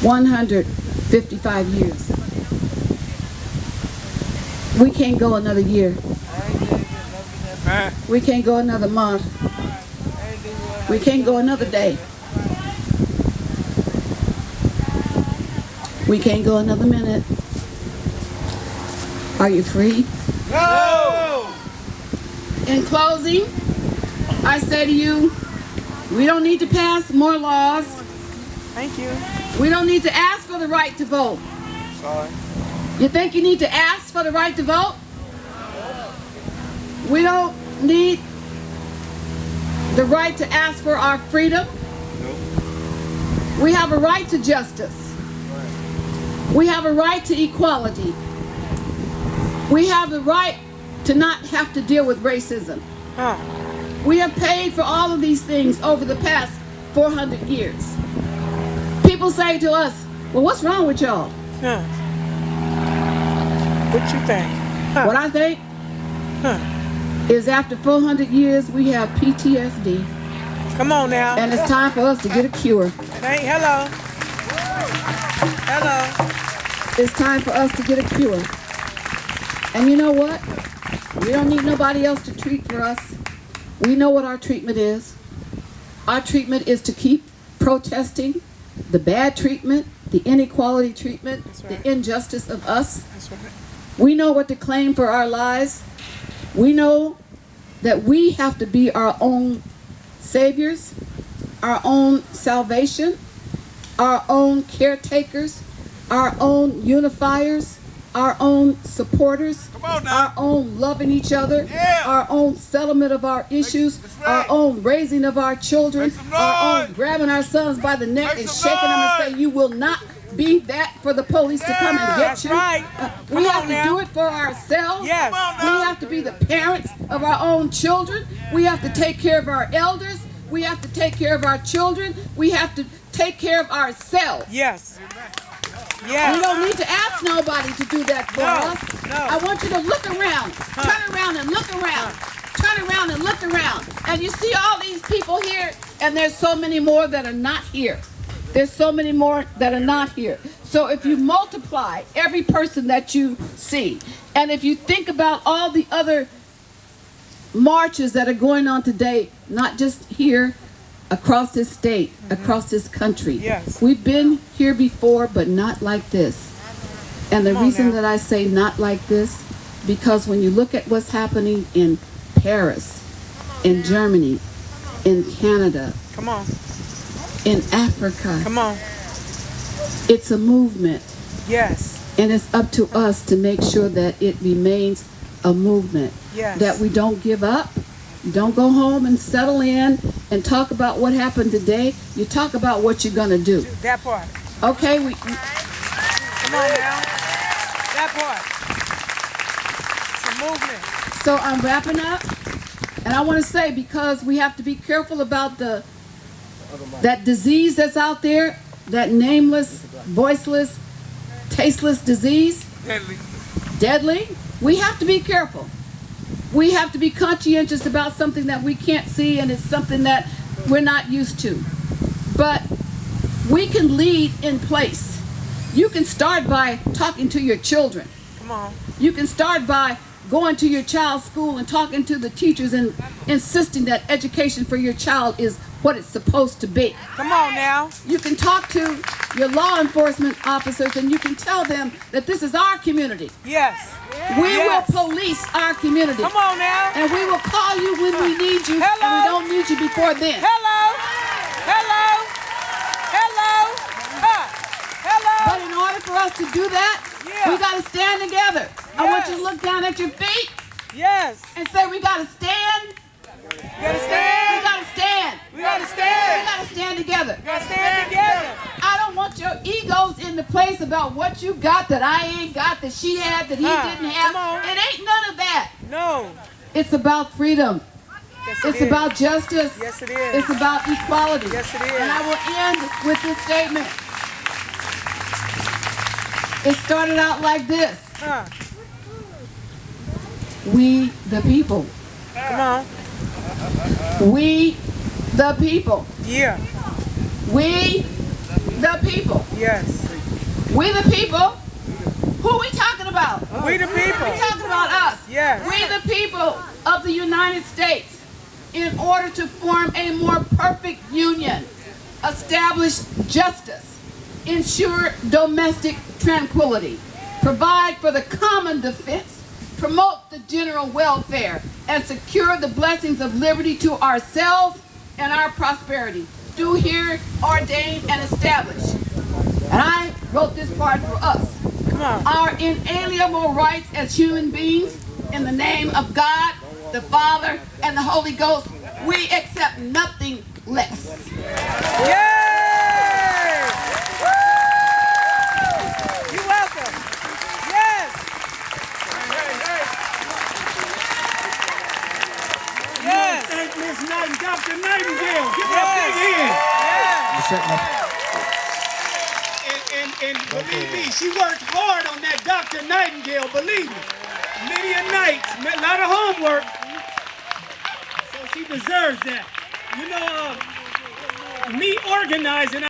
155 years. We can't go another year. We can't go another month. We can't go another day. We can't go another minute. Are you free? No! In closing, I say to you, we don't need to pass more laws. Thank you. We don't need to ask for the right to vote. Sorry. You think you need to ask for the right to vote? We don't need the right to ask for our freedom. We have a right to justice. We have a right to equality. We have the right to not have to deal with racism. We have paid for all of these things over the past 400 years. People say to us, well, what's wrong with y'all? What you think? What I think is after 400 years, we have PTSD. Come on now. And it's time for us to get a cure. Hey, hello. Hello. It's time for us to get a cure. And you know what? We don't need nobody else to treat for us. We know what our treatment is. Our treatment is to keep protesting the bad treatment, the inequality treatment, the injustice of us. That's right. We know what to claim for our lives. We know that we have to be our own saviors, our own salvation, our own caretakers, our own unifiers, our own supporters, our own loving each other, our own settlement of our issues, our own raising of our children, our own grabbing our sons by the neck and shaking them and say, you will not be that for the police to come and get you. We have to do it for ourselves. Yes. We have to be the parents of our own children. We have to take care of our elders. We have to take care of our children. We have to take care of ourselves. Yes. Yes. We don't need to ask nobody to do that for us. No. I want you to look around. Turn around and look around. Turn around and look around. And you see all these people here, and there's so many more that are not here. There's so many more that are not here. So if you multiply every person that you see, and if you think about all the other marches that are going on today, not just here, across this state, across this country. Yes. We've been here before, but not like this. And the reason that I say not like this, because when you look at what's happening in Paris, in Germany, in Canada, Come on. in Africa, Come on. it's a movement. Yes. And it's up to us to make sure that it remains a movement. Yes. That we don't give up. Don't go home and settle in and talk about what happened today. You talk about what you're going to do. That part. Okay? Come on now. That part. It's a movement. So I'm wrapping up. And I want to say, because we have to be careful about that disease that's out there, that nameless, voiceless, tasteless disease. Deadly. We have to be careful. We have to be conscientious about something that we can't see, and it's something that we're not used to. But we can lead in place. You can start by talking to your children. Come on. You can start by going to your child's school and talking to the teachers and insisting that education for your child is what it's supposed to be. Come on now. You can talk to your law enforcement officers and you can tell them that this is our community. Yes. We Yes. will police our community. Come on now. And we will call you when we need you. Hello. And we don't need you before then. Hello. Hello. Hello. Hello. But in order for us to do that, we got to stand together. I want you to look down at your feet Yes. and say, we got to stand. You gotta stand. We got to stand. We gotta We stand. got to stand together. We gotta stand together. I don't want your egos in the place about what you got that I ain't got, that she had, that he didn't have. Come on. It ain't none of that. No. It's about freedom. Yes, It's it is. about justice. Yes, it is. It's about equality. Yes, it is. And I will end with this statement. It started out like this. We the people. Come on. We the people. Yeah. We The people. Yes. We the people. Who are we talking about? We the people. We're talking about us. Yes. We the people of the United States, in order to form a more perfect union, establish justice, ensure domestic tranquility, provide for the common defense, promote the general welfare, and secure the blessings of liberty to ourselves and our prosperity, do here ordain and establish. And I wrote this part for us. Come on. Our inalienable rights as human beings, in the name of God, the Father, and the Holy Ghost, we accept nothing less. Yay! Woo! You're welcome. Yes. Yes. Thank Miss Nightingale, Dr. Nightingale. Give her a Yes. big hand. Yes. And believe me, she worked hard on that Dr. Nightingale, believe me. Many a nights, a lot of homework. So she deserves that. You know, me organizing,